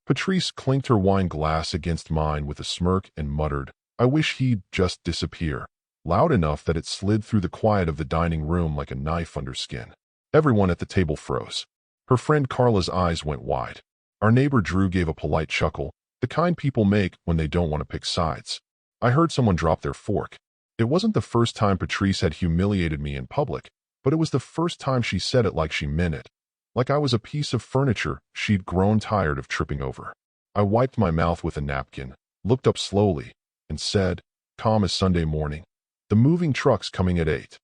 Patrice clinked her wine glass against mine with a smirk and muttered, "I wish he'd just disappear," loud enough that it slid through the quiet of the dining room like a knife under skin. Everyone at the table froze. Her friend Carla's eyes went wide. Our neighbor Drew gave a polite chuckle, the kind people make when they don't want to pick sides. I heard someone drop their fork. It wasn't the first time Patrice had humiliated me in public, but it was the first time she said it like she meant it. Like I was a piece of furniture she'd grown tired of tripping over. I wiped my mouth with a napkin, looked up slowly, and said, calm as Sunday morning, "The moving truck's coming at 8.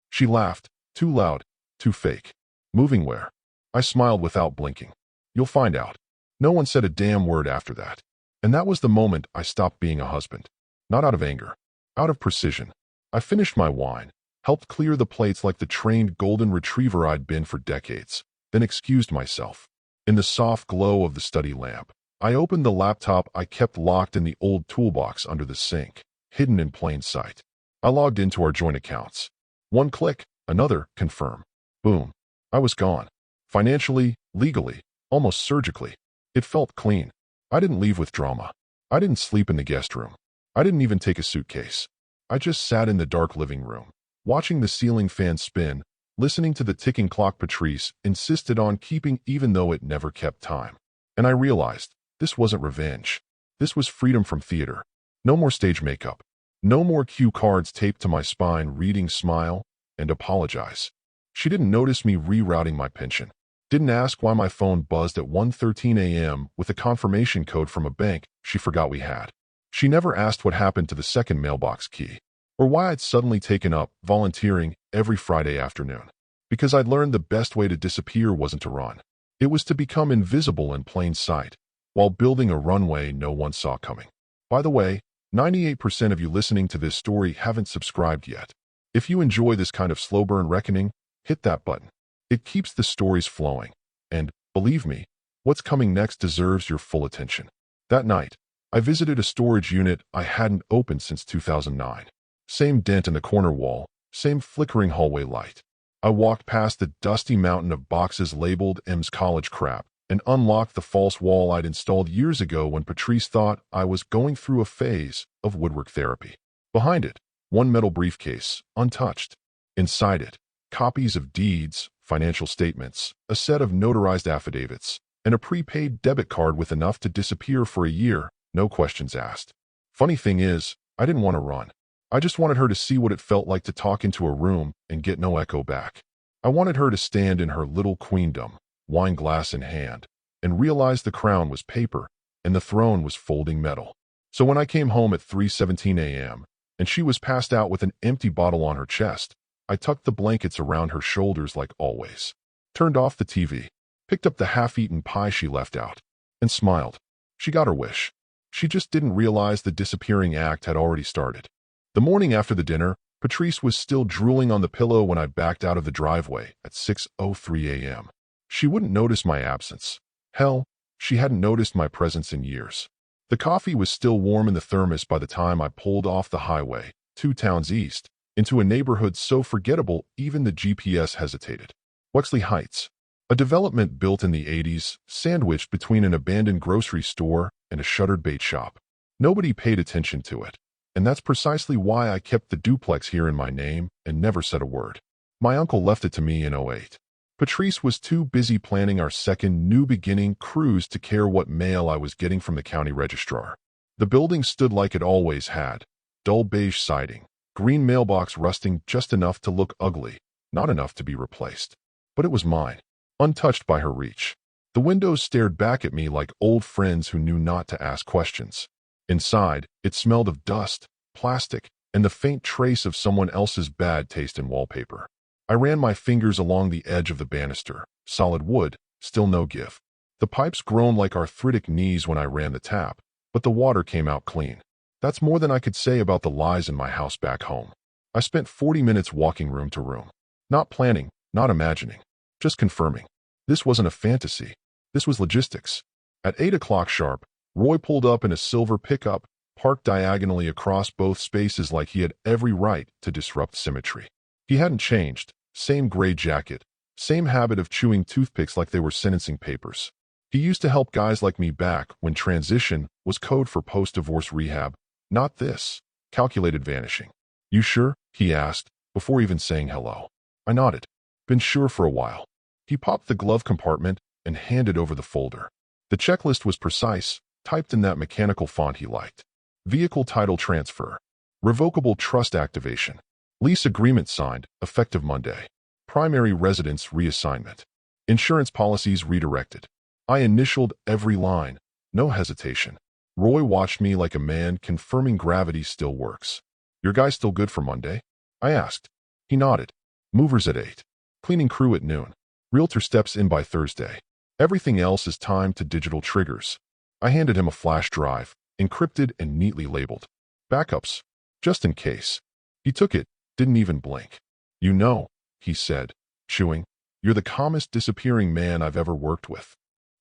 She laughed, too loud, too fake. "Moving where?" I smiled without blinking. "You'll find out." No one said a damn word after that. And that was the moment I stopped being a husband. Not out of anger. Out of precision. I finished my wine, helped clear the plates like the trained golden retriever I'd been for decades, then excused myself. In the soft glow of the study lamp, I opened the laptop I kept locked in the old toolbox under the sink, hidden in plain sight. I logged into our joint accounts. One click, another, confirm. Boom. I was gone. Financially, legally, almost surgically. It felt clean. I didn't leave with drama. I didn't sleep in the guest room. I didn't even take a suitcase. I just sat in the dark living room, watching the ceiling fan spin, listening to the ticking clock Patrice insisted on keeping even though it never kept time. And I realized, this wasn't revenge. This was freedom from theater. No more stage makeup. No more cue cards taped to my spine reading smile and apologize. She didn't notice me rerouting my pension. Didn't ask why my phone buzzed at 1:13 a.m. with a confirmation code from a bank she forgot we had. She never asked what happened to the second mailbox key, or why I'd suddenly taken up volunteering every Friday afternoon. Because I'd learned the best way to disappear wasn't to run. It was to become invisible in plain sight, while building a runway no one saw coming. By the way, 98% of you listening to this story haven't subscribed yet. If you enjoy this kind of slow burn reckoning, hit that button. It keeps the stories flowing. And, believe me, what's coming next deserves your full attention. That night, I visited a storage unit I hadn't opened since 2009. Same dent in the corner wall, same flickering hallway light. I walked past the dusty mountain of boxes labeled M's college crap and unlocked the false wall I'd installed years ago when Patrice thought I was going through a phase of woodwork therapy. Behind it, one metal briefcase, untouched. Inside it, copies of deeds, financial statements, a set of notarized affidavits, and a prepaid debit card with enough to disappear for a year, no questions asked. Funny thing is, I didn't want to run. I just wanted her to see what it felt like to talk into a room and get no echo back. I wanted her to stand in her little queendom, wine glass in hand, and realize the crown was paper and the throne was folding metal. So when I came home at 3:17 a.m., and she was passed out with an empty bottle on her chest, I tucked the blankets around her shoulders like always, turned off the TV, picked up the half-eaten pie she left out, and smiled. She got her wish. She just didn't realize the disappearing act had already started. The morning after the dinner, Patrice was still drooling on the pillow when I backed out of the driveway at 6:03 a.m. She wouldn't notice my absence. Hell, she hadn't noticed my presence in years. The coffee was still warm in the thermos by the time I pulled off the highway, 2 towns east, into a neighborhood so forgettable even the GPS hesitated. Wexley Heights, a development built in the 80s, sandwiched between an abandoned grocery store and a shuttered bait shop. Nobody paid attention to it, and that's precisely why I kept the duplex here in my name and never said a word. My uncle left it to me in '08. Patrice was too busy planning our second New Beginning cruise to care what mail I was getting from the county registrar. The building stood like it always had, dull beige siding, green mailbox rusting just enough to look ugly, not enough to be replaced. But it was mine, untouched by her reach. The windows stared back at me like old friends who knew not to ask questions. Inside, it smelled of dust, plastic, and the faint trace of someone else's bad taste in wallpaper. I ran my fingers along the edge of the banister, solid wood, still no give. The pipes groaned like arthritic knees when I ran the tap, but the water came out clean. That's more than I could say about the lies in my house back home. I spent 40 minutes walking room to room. Not planning, not imagining, just confirming. This wasn't a fantasy. This was logistics. At 8 o'clock sharp, Roy pulled up in a silver pickup, parked diagonally across both spaces like he had every right to disrupt symmetry. He hadn't changed. Same gray jacket, same habit of chewing toothpicks like they were sentencing papers. He used to help guys like me back when transition was code for post-divorce rehab, not this calculated vanishing. You sure? He asked, before even saying hello. I nodded. Been sure for a while. He popped the glove compartment and handed over the folder. The checklist was precise, typed in that mechanical font he liked. Vehicle title transfer. Revocable trust activation. Lease agreement signed, effective Monday. Primary residence reassignment. Insurance policies redirected. I initialed every line, no hesitation. Roy watched me like a man confirming gravity still works. Your guy still good for Monday? I asked. He nodded. Movers at 8. Cleaning crew at noon. Realtor steps in by Thursday. Everything else is timed to digital triggers. I handed him a flash drive, encrypted and neatly labeled. Backups. Just in case. He took it, didn't even blink. You know, he said, chewing, you're the calmest disappearing man I've ever worked with.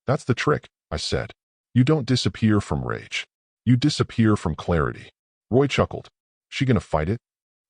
That's the trick, I said. You don't disappear from rage. You disappear from clarity. Roy chuckled. She gonna fight it?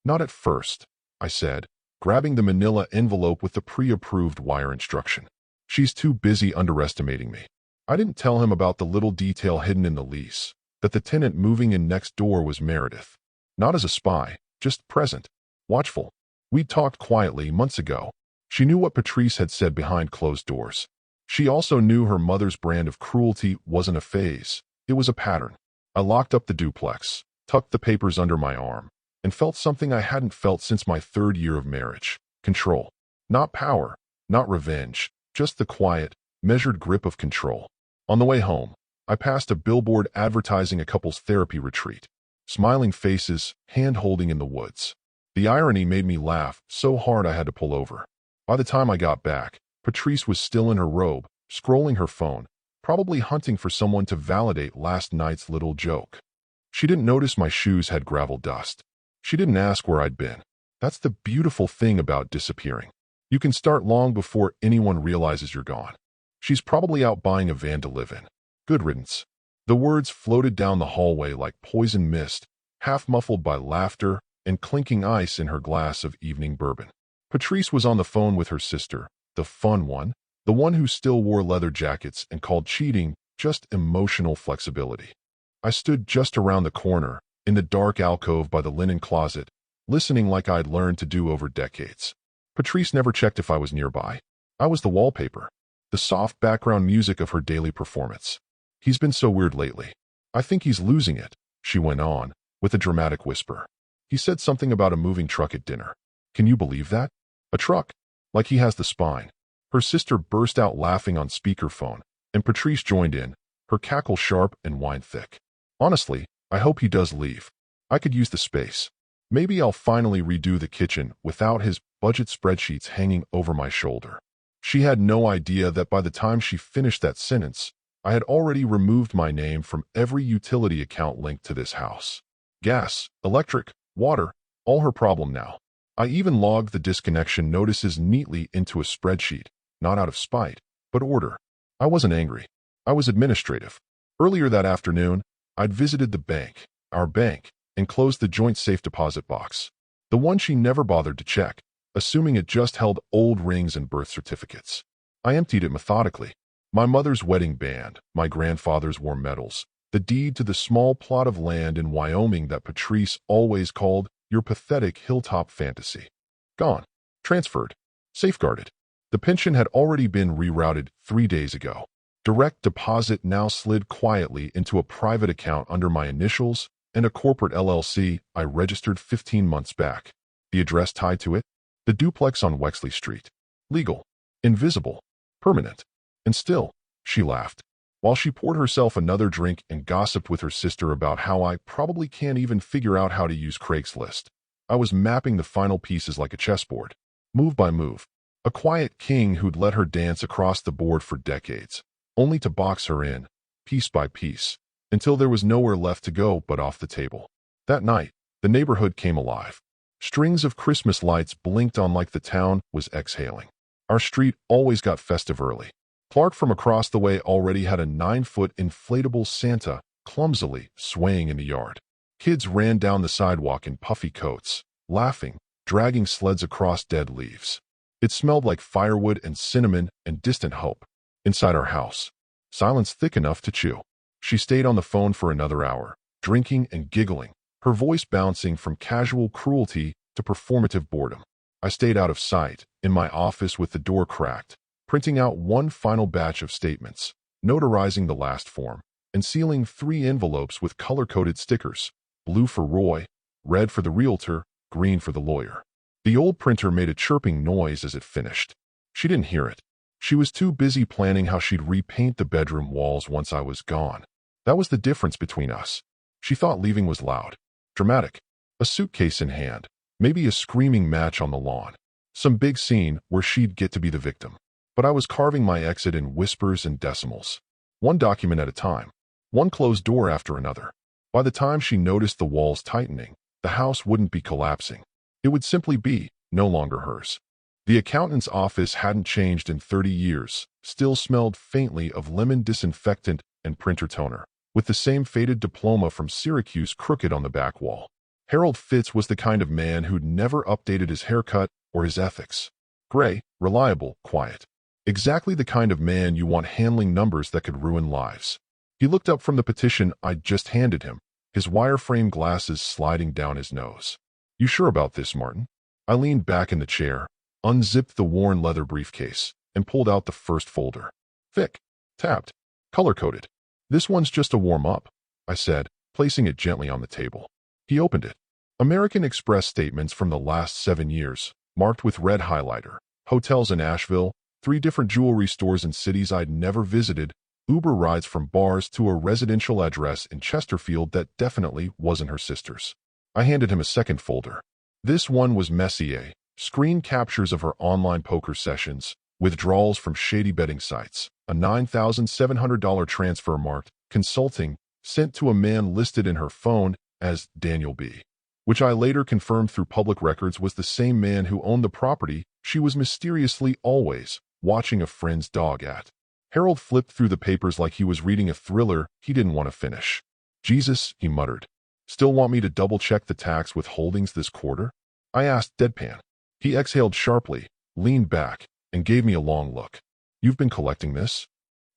Not at first, I said, grabbing the manila envelope with the pre-approved wire instruction. She's too busy underestimating me. I didn't tell him about the little detail hidden in the lease, that the tenant moving in next door was Meredith. Not as a spy, just present, watchful. We'd talked quietly months ago. She knew what Patrice had said behind closed doors. She also knew her mother's brand of cruelty wasn't a phase, it was a pattern. I locked up the duplex, tucked the papers under my arm, and felt something I hadn't felt since my 3rd year of marriage. Control. Not power, not revenge, just the quiet, measured grip of control. On the way home, I passed a billboard advertising a couple's therapy retreat. Smiling faces, hand-holding in the woods. The irony made me laugh so hard I had to pull over. By the time I got back, Patrice was still in her robe, scrolling her phone, probably hunting for someone to validate last night's little joke. She didn't notice my shoes had gravel dust. She didn't ask where I'd been. That's the beautiful thing about disappearing. You can start long before anyone realizes you're gone. She's probably out buying a van to live in. Good riddance. The words floated down the hallway like poison mist, half muffled by laughter and clinking ice in her glass of evening bourbon. Patrice was on the phone with her sister, the fun one, the one who still wore leather jackets and called cheating just emotional flexibility. I stood just around the corner, in the dark alcove by the linen closet, listening like I'd learned to do over decades. Patrice never checked if I was nearby. I was the wallpaper, the soft background music of her daily performance. He's been so weird lately. I think he's losing it, she went on, with a dramatic whisper. He said something about a moving truck at dinner. Can you believe that? A truck. Like he has the spine. Her sister burst out laughing on speakerphone, and Patrice joined in, her cackle sharp and wine thick. Honestly, I hope he does leave. I could use the space. Maybe I'll finally redo the kitchen without his budget spreadsheets hanging over my shoulder. She had no idea that by the time she finished that sentence, I had already removed my name from every utility account linked to this house. Gas, electric, water, all her problem now. I even logged the disconnection notices neatly into a spreadsheet, not out of spite, but order. I wasn't angry. I was administrative. Earlier that afternoon, I'd visited the bank, our bank, and closed the joint safe deposit box. The one she never bothered to check, assuming it just held old rings and birth certificates. I emptied it methodically. My mother's wedding band, my grandfather's war medals, the deed to the small plot of land in Wyoming that Patrice always called your pathetic hilltop fantasy. Gone. Transferred. Safeguarded. The pension had already been rerouted 3 days ago. Direct deposit now slid quietly into a private account under my initials and a corporate LLC I registered 15 months back. The address tied to it? The duplex on Wexley Street. Legal. Invisible. Permanent. And still, she laughed, while she poured herself another drink and gossiped with her sister about how I probably can't even figure out how to use Craigslist. I was mapping the final pieces like a chessboard, move by move. A quiet king who'd let her dance across the board for decades, only to box her in, piece by piece, until there was nowhere left to go but off the table. That night, the neighborhood came alive. Strings of Christmas lights blinked on like the town was exhaling. Our street always got festive early. Clark from across the way already had a 9-foot inflatable Santa clumsily swaying in the yard. Kids ran down the sidewalk in puffy coats, laughing, dragging sleds across dead leaves. It smelled like firewood and cinnamon and distant hope. Inside our house, Silence thick enough to chew. She stayed on the phone for another hour, drinking and giggling, her voice bouncing from casual cruelty to performative boredom. I stayed out of sight, in my office with the door cracked, printing out one final batch of statements, notarizing the last form, and sealing 3 envelopes with color-coded stickers, blue for Roy, red for the realtor, green for the lawyer. The old printer made a chirping noise as it finished. She didn't hear it. She was too busy planning how she'd repaint the bedroom walls once I was gone. That was the difference between us. She thought leaving was loud, dramatic, a suitcase in hand, maybe a screaming match on the lawn, some big scene where she'd get to be the victim. But I was carving my exit in whispers and decimals, one document at a time, one closed door after another. By the time she noticed the walls tightening, the house wouldn't be collapsing. It would simply be no longer hers. The accountant's office hadn't changed in 30 years, still smelled faintly of lemon disinfectant and printer toner, with the same faded diploma from Syracuse crooked on the back wall. Harold Fitz was the kind of man who'd never updated his haircut or his ethics. Gray, reliable, quiet. Exactly the kind of man you want handling numbers that could ruin lives. He looked up from the petition I'd just handed him, his wireframe glasses sliding down his nose. "You sure about this, Martin?" I leaned back in the chair, unzipped the worn leather briefcase, and pulled out the first folder. Thick, tabbed, color-coded. "This one's just a warm-up," I said, placing it gently on the table. He opened it. American Express statements from the last 7 years, marked with red highlighter. Hotels in Asheville, 3 different jewelry stores in cities I'd never visited, Uber rides from bars to a residential address in Chesterfield that definitely wasn't her sister's. I handed him a second folder. This one was Messier, screen captures of her online poker sessions, withdrawals from shady betting sites, a $9,700 transfer marked consulting sent to a man listed in her phone as Daniel B., which I later confirmed through public records was the same man who owned the property she was mysteriously always watching a friend's dog at. Harold flipped through the papers like he was reading a thriller he didn't want to finish. "Jesus," he muttered. "Still want me to double-check the tax withholdings this quarter?" I asked deadpan. He exhaled sharply, leaned back, and gave me a long look. "You've been collecting this?"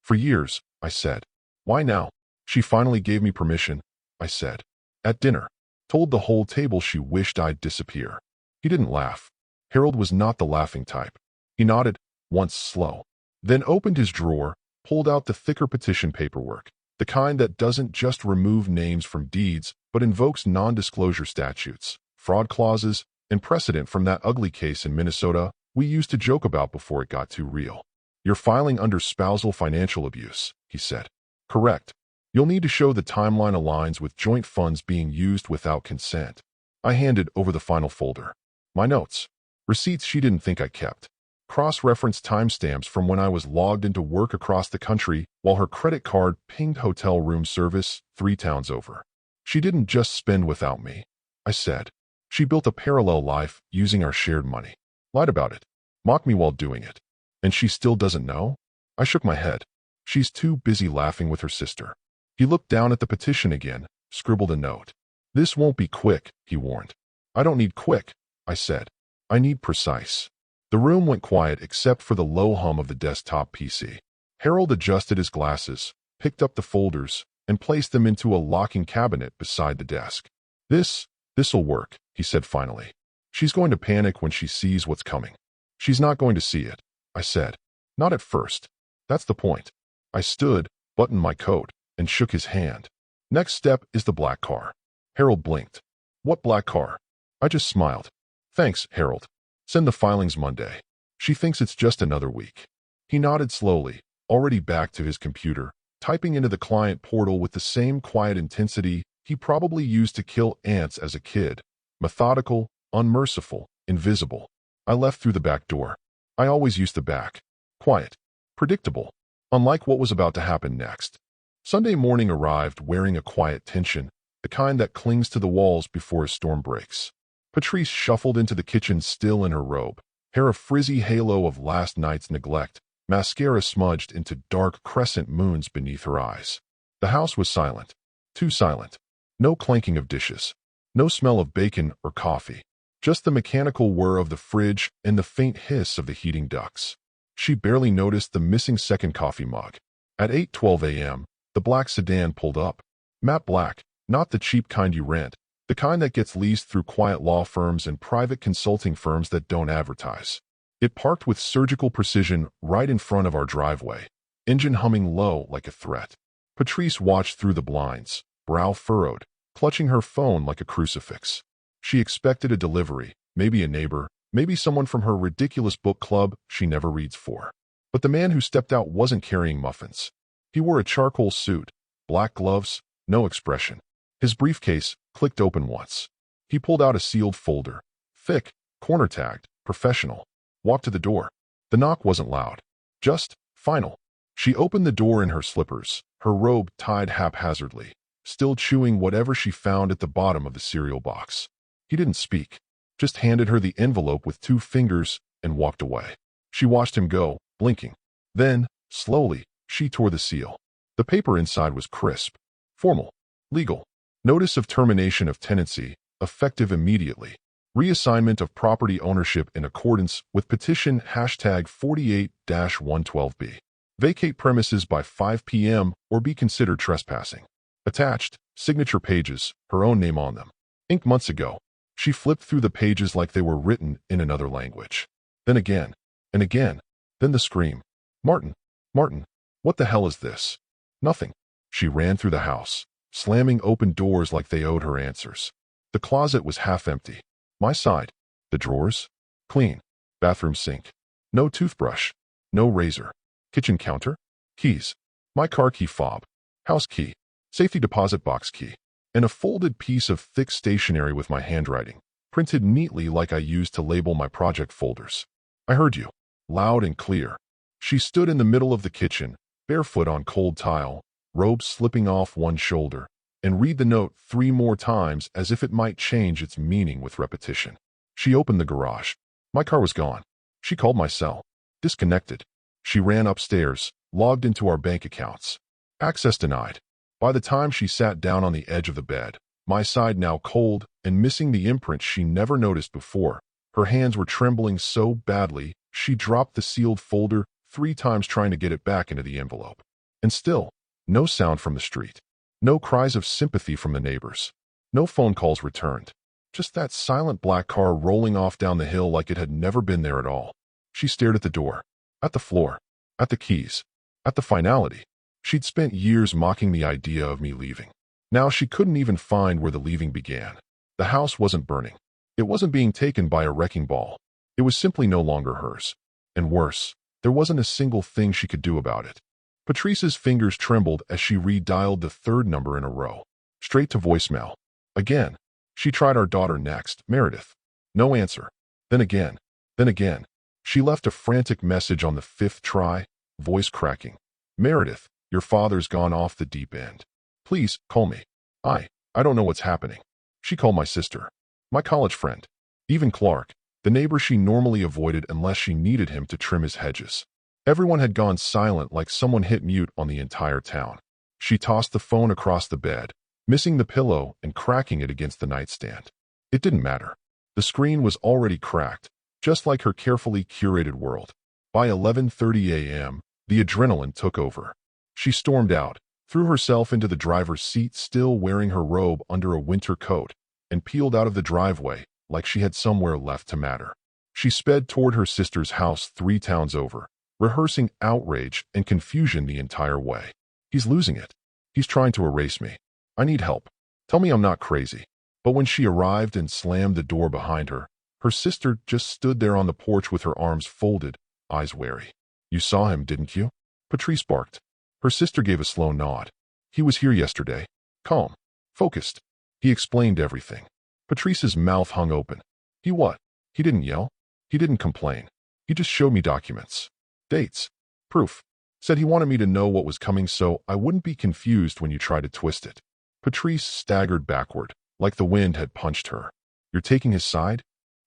"For years," I said. "Why now?" "She finally gave me permission," I said. "At dinner. Told the whole table she wished I'd disappear." He didn't laugh. Harold was not the laughing type. He nodded, once slow, then opened his drawer, pulled out the thicker petition paperwork, the kind that doesn't just remove names from deeds, but invokes non-disclosure statutes, fraud clauses, and precedent from that ugly case in Minnesota we used to joke about before it got too real. "You're filing under spousal financial abuse," he said. "Correct. You'll need to show the timeline aligns with joint funds being used without consent." I handed over the final folder. My notes. Receipts she didn't think I kept. Cross-referenced timestamps from when I was logged into work across the country while her credit card pinged hotel room service 3 towns over. "She didn't just spend without me," I said. "She built a parallel life using our shared money. Lied about it. Mocked me while doing it. And she still doesn't know?" I shook my head. "She's too busy laughing with her sister." He looked down at the petition again, scribbled a note. "This won't be quick," he warned. "I don't need quick," I said. "I need precise." The room went quiet except for the low hum of the desktop PC. Harold adjusted his glasses, picked up the folders, and placed them into a locking cabinet beside the desk. This'll work," he said finally. "She's going to panic when she sees what's coming." "She's not going to see it," I said. "Not at first. That's the point." I stood, buttoned my coat, and shook his hand. "Next step is the black car." Harold blinked. "What black car?" I just smiled. "Thanks, Harold. Send the filings Monday. She thinks it's just another week." He nodded slowly, already back to his computer, typing into the client portal with the same quiet intensity he probably used to kill ants as a kid. Methodical, unmerciful, invisible. I left through the back door. I always used the back. Quiet. Predictable. Unlike what was about to happen next. Sunday morning arrived wearing a quiet tension, the kind that clings to the walls before a storm breaks. Patrice shuffled into the kitchen still in her robe, hair a frizzy halo of last night's neglect, mascara smudged into dark crescent moons beneath her eyes. The house was silent. Too silent. No clanking of dishes. No smell of bacon or coffee. Just the mechanical whir of the fridge and the faint hiss of the heating ducts. She barely noticed the missing second coffee mug. At 8:12 a.m., the black sedan pulled up. Matte black, not the cheap kind you rent, the kind that gets leased through quiet law firms and private consulting firms that don't advertise. It parked with surgical precision right in front of our driveway, engine humming low like a threat. Patrice watched through the blinds, brow furrowed, clutching her phone like a crucifix. She expected a delivery, maybe a neighbor, maybe someone from her ridiculous book club she never reads for. But the man who stepped out wasn't carrying muffins. He wore a charcoal suit, black gloves, no expression. His briefcase clicked open once. He pulled out a sealed folder. Thick, corner-tagged, professional. Walked to the door. The knock wasn't loud. Just, final. She opened the door in her slippers, her robe tied haphazardly, still chewing whatever she found at the bottom of the cereal box. He didn't speak, just handed her the envelope with 2 fingers and walked away. She watched him go, blinking. Then, slowly, she tore the seal. The paper inside was crisp, formal, legal. Notice of termination of tenancy, effective immediately. Reassignment of property ownership in accordance with petition #48-112B. Vacate premises by 5 p.m. or be considered trespassing. Attached, signature pages, her own name on them. Inked months ago. She flipped through the pages like they were written in another language. Then again, and again, then the scream. Martin, Martin, what the hell is this? Nothing. She ran through the house, slamming open doors like they owed her answers. The closet was half empty. My side. The drawers? Clean. Bathroom sink. No toothbrush. No razor. Kitchen counter? Keys. My car key fob. House key. Safety deposit box key. And a folded piece of thick stationery with my handwriting, printed neatly like I used to label my project folders. I heard you. Loud and clear. She stood in the middle of the kitchen, barefoot on cold tile, robe slipping off one shoulder, and read the note 3 more times as if it might change its meaning with repetition. She opened the garage. My car was gone. She called my cell. Disconnected. She ran upstairs, logged into our bank accounts. Access denied. By the time she sat down on the edge of the bed, my side now cold and missing the imprint she never noticed before, her hands were trembling so badly she dropped the sealed folder 3 times trying to get it back into the envelope. And still, no sound from the street. No cries of sympathy from the neighbors. No phone calls returned. Just that silent black car rolling off down the hill like it had never been there at all. She stared at the door, at the floor, at the keys, at the finality. She'd spent years mocking the idea of me leaving. Now she couldn't even find where the leaving began. The house wasn't burning. It wasn't being taken by a wrecking ball. It was simply no longer hers. And worse, there wasn't a single thing she could do about it. Patrice's fingers trembled as she redialed the 3rd number in a row. Straight to voicemail. Again. She tried our daughter next, Meredith. No answer. Then again. Then again. She left a frantic message on the 5th try, voice cracking. Meredith, your father's gone off the deep end. Please, call me. I don't know what's happening. She called my sister. My college friend. Even Clark, the neighbor she normally avoided unless she needed him to trim his hedges. Everyone had gone silent like someone hit mute on the entire town. She tossed the phone across the bed, missing the pillow and cracking it against the nightstand. It didn't matter. The screen was already cracked, just like her carefully curated world. By 11:30 a.m., the adrenaline took over. She stormed out, threw herself into the driver's seat still wearing her robe under a winter coat, and peeled out of the driveway like she had somewhere left to matter. She sped toward her sister's house 3 towns over, rehearsing outrage and confusion the entire way. He's losing it. He's trying to erase me. I need help. Tell me I'm not crazy. But when she arrived and slammed the door behind her, her sister just stood there on the porch with her arms folded, eyes wary. You saw him, didn't you? Patrice barked. Her sister gave a slow nod. He was here yesterday. Calm. Focused. He explained everything. Patrice's mouth hung open. He what? He didn't yell. He didn't complain. He just showed me documents. Dates. Proof. Said he wanted me to know what was coming so I wouldn't be confused when you tried to twist it. Patrice staggered backward, like the wind had punched her. You're taking his side?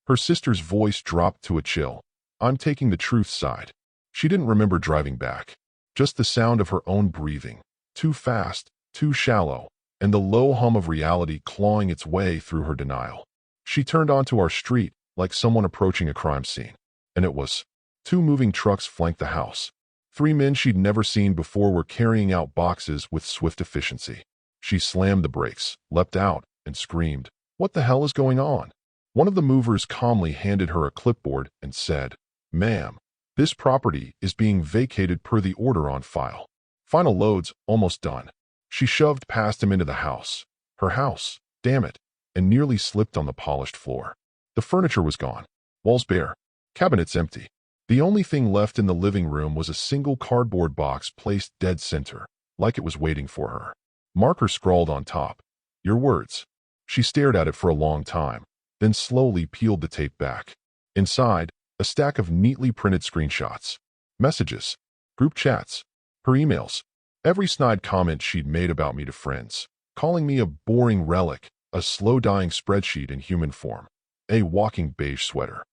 Her sister's voice dropped to a chill. I'm taking the truth side. She didn't remember driving back. Just the sound of her own breathing, too fast, too shallow, and the low hum of reality clawing its way through her denial. She turned onto our street like someone approaching a crime scene. And it was. 2 moving trucks flanked the house. Three men she'd never seen before were carrying out boxes with swift efficiency. She slammed the brakes, leapt out, and screamed, "What the hell is going on?" One of the movers calmly handed her a clipboard and said, "Ma'am, this property is being vacated per the order on file. Final load's almost done." She shoved past him into the house. Her house, damn it, and nearly slipped on the polished floor. The furniture was gone. Walls bare. Cabinets empty. The only thing left in the living room was a single cardboard box placed dead center, like it was waiting for her. Marker scrawled on top, "Your words." She stared at it for a long time, then slowly peeled the tape back. Inside, a stack of neatly printed screenshots. Messages. Group chats. Her emails. Every snide comment she'd made about me to friends. Calling me a boring relic, a slow-dying spreadsheet in human form. A walking beige sweater.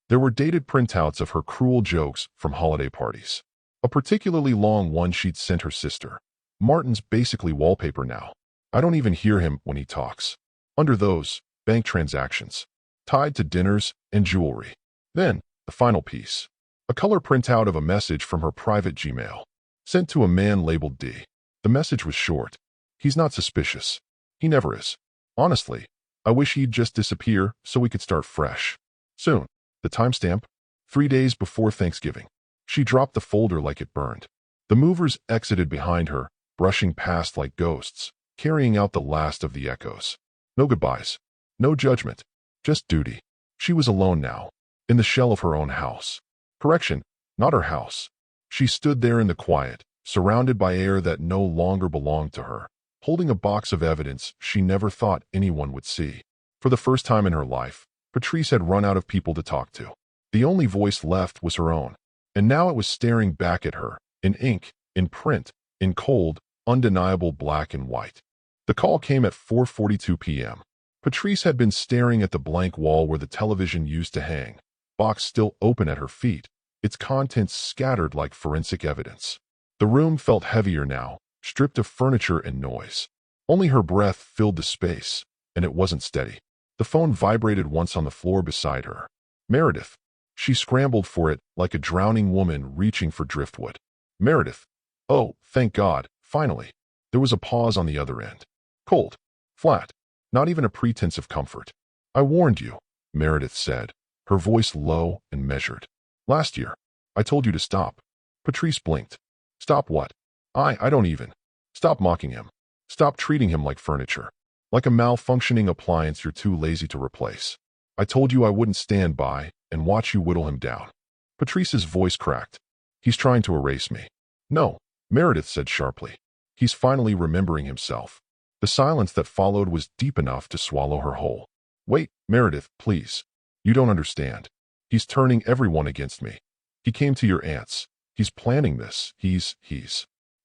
There were dated printouts of her cruel jokes from holiday parties. A particularly long one she'd sent her sister. "Martin's basically wallpaper now. I don't even hear him when he talks." Under those, bank transactions. Tied to dinners and jewelry. Then, the final piece. A color printout of a message from her private Gmail. Sent to a man labeled D. The message was short. "He's not suspicious. He never is. Honestly, I wish he'd just disappear so we could start fresh. Soon." The timestamp? 3 days before Thanksgiving. She dropped the folder like it burned. The movers exited behind her, brushing past like ghosts, carrying out the last of the echoes. No goodbyes. No judgment. Just duty. She was alone now, in the shell of her own house. Correction, not her house. She stood there in the quiet, surrounded by air that no longer belonged to her, holding a box of evidence she never thought anyone would see. For the first time in her life, Patrice had run out of people to talk to. The only voice left was her own, and now it was staring back at her, in ink, in print, in cold, undeniable black and white. The call came at 4:42 p.m. Patrice had been staring at the blank wall where the television used to hang, box still open at her feet, its contents scattered like forensic evidence. The room felt heavier now, stripped of furniture and noise. Only her breath filled the space, and it wasn't steady. The phone vibrated once on the floor beside her. Meredith. She scrambled for it like a drowning woman reaching for driftwood. Meredith. Oh, thank God, finally. There was a pause on the other end. Cold. Flat. Not even a pretense of comfort. "I warned you," Meredith said, her voice low and measured. "Last year. I told you to stop." Patrice blinked. "Stop what?" I don't even. Stop mocking him. Stop treating him like furniture. Like a malfunctioning appliance you're too lazy to replace. I told you I wouldn't stand by and watch you whittle him down." Patrice's voice cracked. "He's trying to erase me." "No," Meredith said sharply. "He's finally remembering himself." The silence that followed was deep enough to swallow her whole. "Wait, Meredith, please. You don't understand. He's turning everyone against me. He came to your aunt's. He's planning this. He's...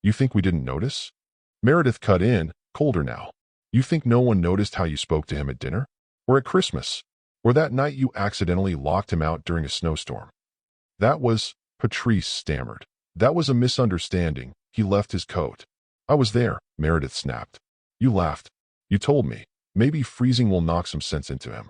You think we didn't notice?" Meredith cut in, colder now. "You think no one noticed how you spoke to him at dinner? Or at Christmas? Or that night you accidentally locked him out during a snowstorm?" "That was," Patrice stammered. "That was a misunderstanding. He left his coat." "I was there," Meredith snapped. "You laughed. You told me. Maybe freezing will knock some sense into him."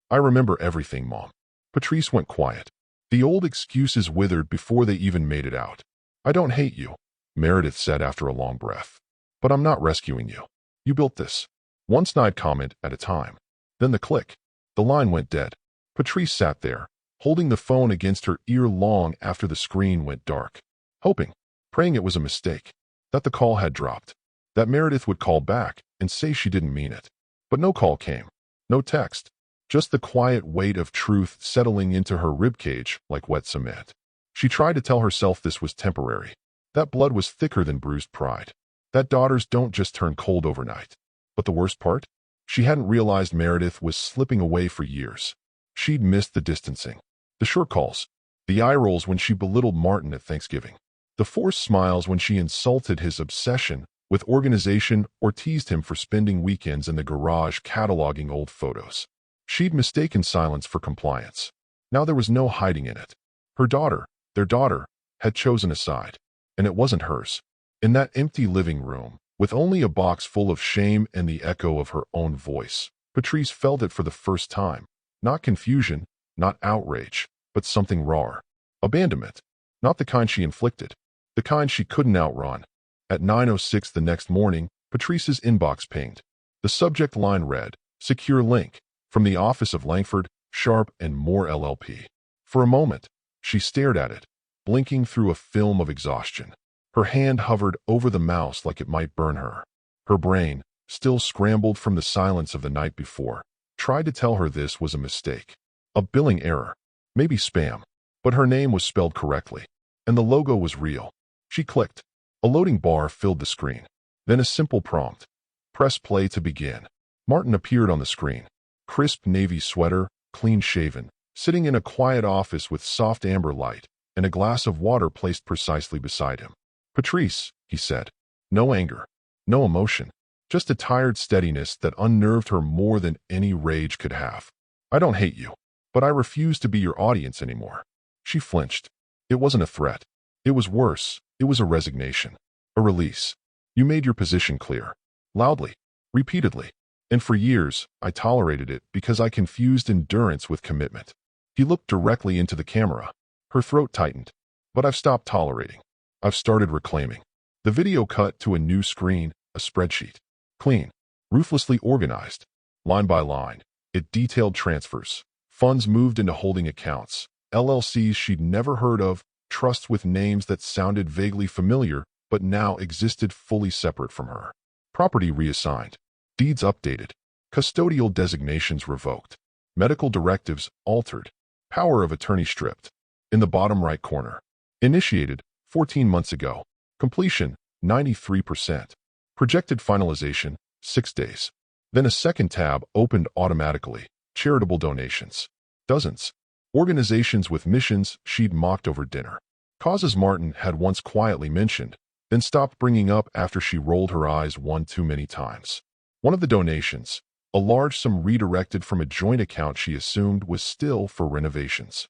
"I remember everything, Mom." Patrice went quiet. The old excuses withered before they even made it out. "I don't hate you," Meredith said after a long breath. "But I'm not rescuing you. You built this. One snide comment at a time." Then the click. The line went dead. Patrice sat there, holding the phone against her ear long after the screen went dark. Hoping, praying it was a mistake. That the call had dropped. That Meredith would call back and say she didn't mean it. But no call came. No text. Just the quiet weight of truth settling into her ribcage like wet cement. She tried to tell herself this was temporary. That blood was thicker than bruised pride. That daughters don't just turn cold overnight. But the worst part? She hadn't realized Meredith was slipping away for years. She'd missed the distancing. The short calls. The eye rolls when she belittled Martin at Thanksgiving. The forced smiles when she insulted his obsession with organization or teased him for spending weekends in the garage cataloging old photos. She'd mistaken silence for compliance. Now there was no hiding in it. Her daughter, their daughter, had chosen a side. And it wasn't hers. In that empty living room, with only a box full of shame and the echo of her own voice, Patrice felt it for the first time. Not confusion, not outrage, but something rawer. Abandonment. Not the kind she inflicted, the kind she couldn't outrun. At 9:06 the next morning, Patrice's inbox pinged. The subject line read, "Secure link, from the office of Langford, Sharp and Moore LLP." For a moment, she stared at it, blinking through a film of exhaustion. Her hand hovered over the mouse like it might burn her. Her brain, still scrambled from the silence of the night before, tried to tell her this was a mistake. A billing error. Maybe spam. But her name was spelled correctly, and the logo was real. She clicked. A loading bar filled the screen. Then a simple prompt. Press play to begin. Martin appeared on the screen. Crisp navy sweater, clean-shaven, sitting in a quiet office with soft amber light, and a glass of water placed precisely beside him. "Patrice," he said. No anger. No emotion. Just a tired steadiness that unnerved her more than any rage could have. "I don't hate you, but I refuse to be your audience anymore." She flinched. It wasn't a threat. It was worse. It was a resignation. A release. "You made your position clear." Loudly. Repeatedly. "And for years, I tolerated it because I confused endurance with commitment." He looked directly into the camera. Her throat tightened. "But I've stopped tolerating. I've started reclaiming." The video cut to a new screen, a spreadsheet. Clean. Ruthlessly organized. Line by line. It detailed transfers. Funds moved into holding accounts. LLCs she'd never heard of. Trusts with names that sounded vaguely familiar, but now existed fully separate from her. Property reassigned. Deeds updated. Custodial designations revoked. Medical directives altered. Power of attorney stripped. In the bottom right corner. Initiated 14 months ago. Completion 93%. Projected finalization 6 days. Then a second tab opened automatically. Charitable donations. Dozens. Organizations with missions she'd mocked over dinner. Causes Martin had once quietly mentioned, then stopped bringing up after she rolled her eyes one too many times. One of the donations, a large sum redirected from a joint account she assumed was still for renovations.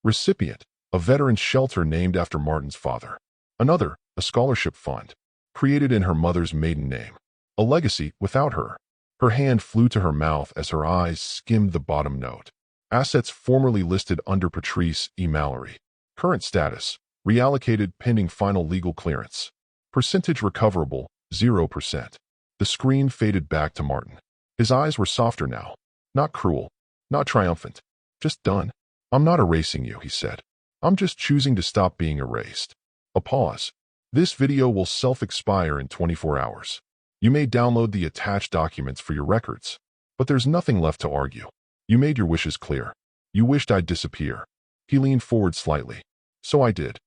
Recipient, a veteran's shelter named after Martin's father. Another, a scholarship fund, created in her mother's maiden name. A legacy without her. Her hand flew to her mouth as her eyes skimmed the bottom note. Assets formerly listed under Patrice E. Mallory. Current status, reallocated pending final legal clearance. Percentage recoverable, 0%. The screen faded back to Martin. His eyes were softer now. Not cruel. Not triumphant. Just done. "I'm not erasing you," he said. "I'm just choosing to stop being erased." A pause. "This video will self-expire in 24 hours. You may download the attached documents for your records. But there's nothing left to argue. You made your wishes clear. You wished I'd disappear." He leaned forward slightly. "So I did."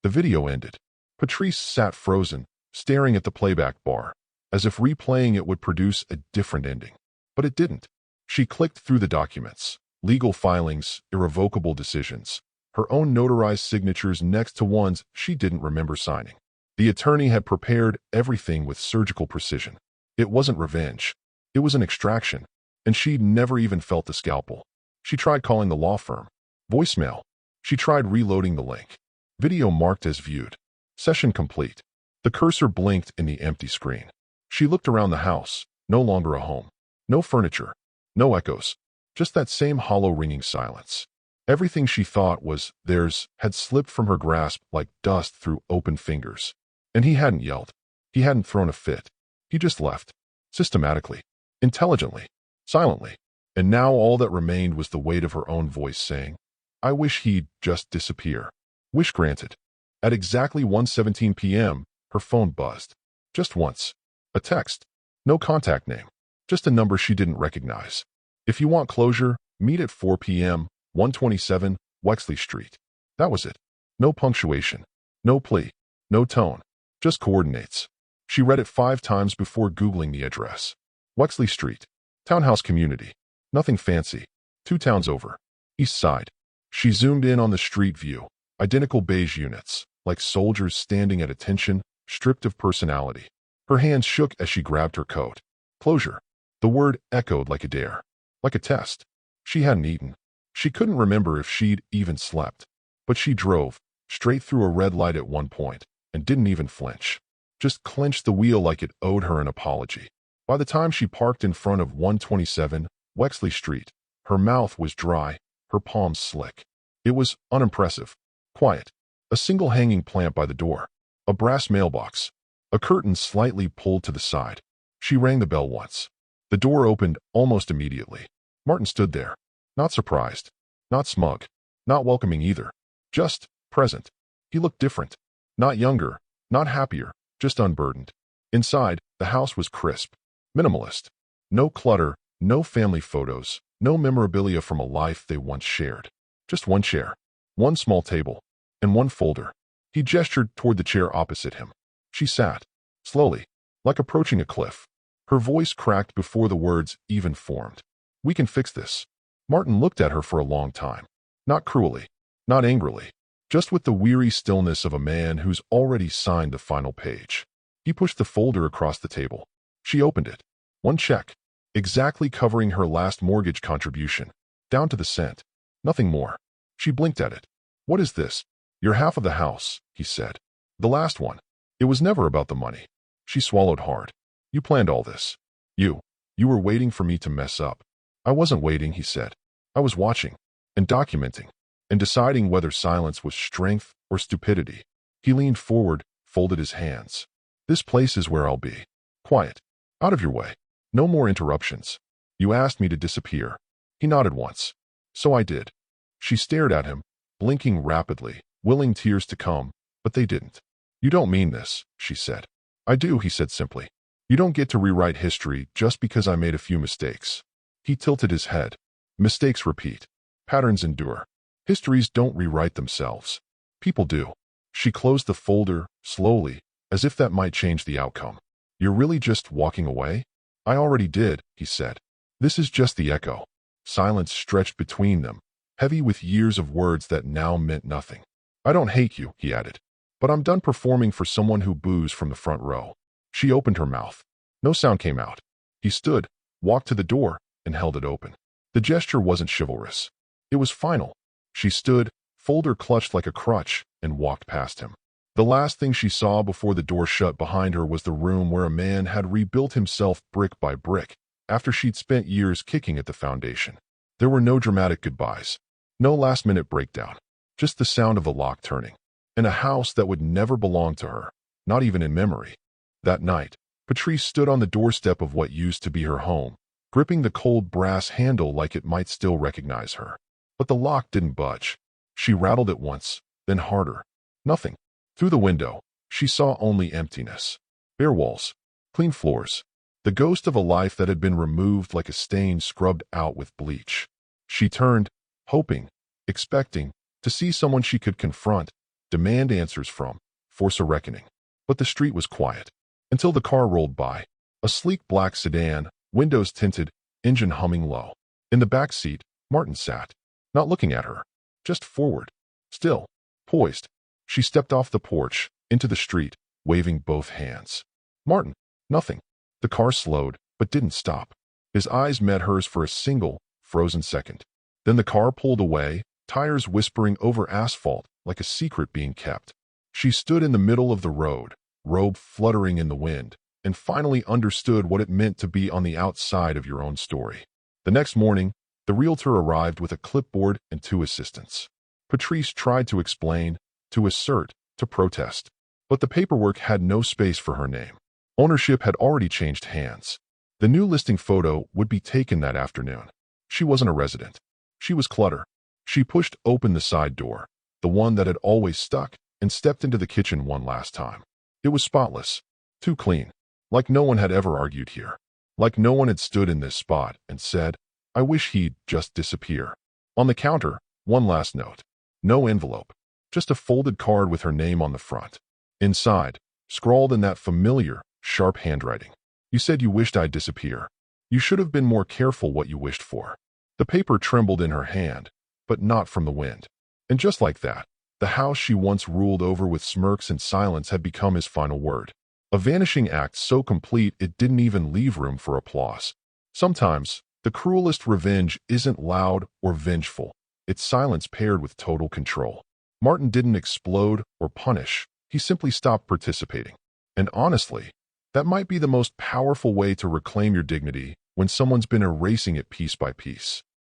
The video ended. Patrice sat frozen, staring at the playback bar, as if replaying it would produce a different ending. But it didn't. She clicked through the documents. Legal filings, irrevocable decisions. Her own notarized signatures next to ones she didn't remember signing. The attorney had prepared everything with surgical precision. It wasn't revenge. It was an extraction, and she'd never even felt the scalpel. She tried calling the law firm. Voicemail. She tried reloading the link. Video marked as viewed. Session complete. The cursor blinked in the empty screen. She looked around the house. No longer a home. No furniture. No echoes. Just that same hollow ringing silence. Everything she thought was theirs had slipped from her grasp like dust through open fingers. And he hadn't yelled. He hadn't thrown a fit. He just left. Systematically. Intelligently. Silently. And now all that remained was the weight of her own voice saying, "I wish he'd just disappear." Wish granted. At exactly 1:17 p.m., her phone buzzed. Just once. A text. No contact name. Just a number she didn't recognize. "If you want closure, meet at 4 p.m., 127 Wexley Street." That was it. No punctuation. No plea. No tone. Just coordinates. She read it 5 times before Googling the address. Wexley Street. Townhouse community. Nothing fancy. 2 towns over. East side. She zoomed in on the street view. Identical beige units, like soldiers standing at attention, stripped of personality. Her hands shook as she grabbed her coat. Closure. The word echoed like a dare. Like a test. She hadn't eaten. She couldn't remember if she'd even slept. But she drove, straight through a red light at one point, and didn't even flinch. Just clenched the wheel like it owed her an apology. By the time she parked in front of 127 Wexley Street, her mouth was dry, her palms slick. It was unimpressive. Quiet. A single hanging plant by the door. A brass mailbox. A curtain slightly pulled to the side. She rang the bell once. The door opened almost immediately. Martin stood there. Not surprised. Not smug. Not welcoming either. Just present. He looked different. Not younger. Not happier. Just unburdened. Inside, the house was crisp. Minimalist. No clutter. No family photos. No memorabilia from a life they once shared. Just one chair. One small table. And one folder. He gestured toward the chair opposite him. She sat. Slowly. Like approaching a cliff. Her voice cracked before the words even formed. We can fix this. Martin looked at her for a long time. Not cruelly. Not angrily. Just with the weary stillness of a man who's already signed the final page. He pushed the folder across the table. She opened it. One check. Exactly covering her last mortgage contribution. Down to the cent. Nothing more. She blinked at it. What is this? Your half of the house, he said. The last one. It was never about the money. She swallowed hard. You planned all this. You were waiting for me to mess up. I wasn't waiting, he said. I was watching. And documenting. And deciding whether silence was strength or stupidity. He leaned forward, folded his hands. This place is where I'll be. Quiet. Out of your way. No more interruptions. You asked me to disappear. He nodded once. So I did. She stared at him, blinking rapidly, willing tears to come, but they didn't. You don't mean this, she said. I do, he said simply. You don't get to rewrite history just because I made a few mistakes. He tilted his head. Mistakes repeat. Patterns endure. Histories don't rewrite themselves. People do. She closed the folder, slowly, as if that might change the outcome. You're really just walking away? I already did, he said. This is just the echo. Silence stretched between them, heavy with years of words that now meant nothing. I don't hate you, he added. But I'm done performing for someone who boos from the front row. She opened her mouth. No sound came out. He stood, walked to the door, and held it open. The gesture wasn't chivalrous. It was final. She stood, folder clutched like a crutch, and walked past him. The last thing she saw before the door shut behind her was the room where a man had rebuilt himself brick by brick, after she'd spent years kicking at the foundation. There were no dramatic goodbyes. No last-minute breakdown. Just the sound of a lock turning. In a house that would never belong to her, not even in memory. That night, Patrice stood on the doorstep of what used to be her home, gripping the cold brass handle like it might still recognize her. But the lock didn't budge. She rattled it once, then harder. Nothing. Through the window, she saw only emptiness. Bare walls. Clean floors. The ghost of a life that had been removed like a stain scrubbed out with bleach. She turned, hoping, expecting, to see someone she could confront, demand answers from, force a reckoning. But the street was quiet. Until the car rolled by. A sleek black sedan, windows tinted, engine humming low. In the back seat, Martin sat. Not looking at her. Just forward. Still. Poised. She stepped off the porch, into the street, waving both hands. Martin. Nothing. The car slowed, but didn't stop. His eyes met hers for a single, frozen second. Then the car pulled away, tires whispering over asphalt like a secret being kept. She stood in the middle of the road, robe fluttering in the wind, and finally understood what it meant to be on the outside of your own story. The next morning, the realtor arrived with a clipboard and 2 assistants. Patrice tried to explain, to assert, to protest. But the paperwork had no space for her name. Ownership had already changed hands. The new listing photo would be taken that afternoon. She wasn't a resident. She was clutter. She pushed open the side door, the one that had always stuck, and stepped into the kitchen one last time. It was spotless. Too clean. Like no one had ever argued here. Like no one had stood in this spot and said, I wish he'd just disappear. On the counter, one last note. No envelope. Just a folded card with her name on the front. Inside, scrawled in that familiar, sharp handwriting. You said you wished I'd disappear. You should have been more careful what you wished for. The paper trembled in her hand, but not from the wind. And just like that, the house she once ruled over with smirks and silence had become his final word. A vanishing act so complete it didn't even leave room for applause. Sometimes, the cruelest revenge isn't loud or vengeful. It's silence paired with total control. Martin didn't explode or punish. He simply stopped participating. And honestly, that might be the most powerful way to reclaim your dignity when someone's been erasing it piece by piece.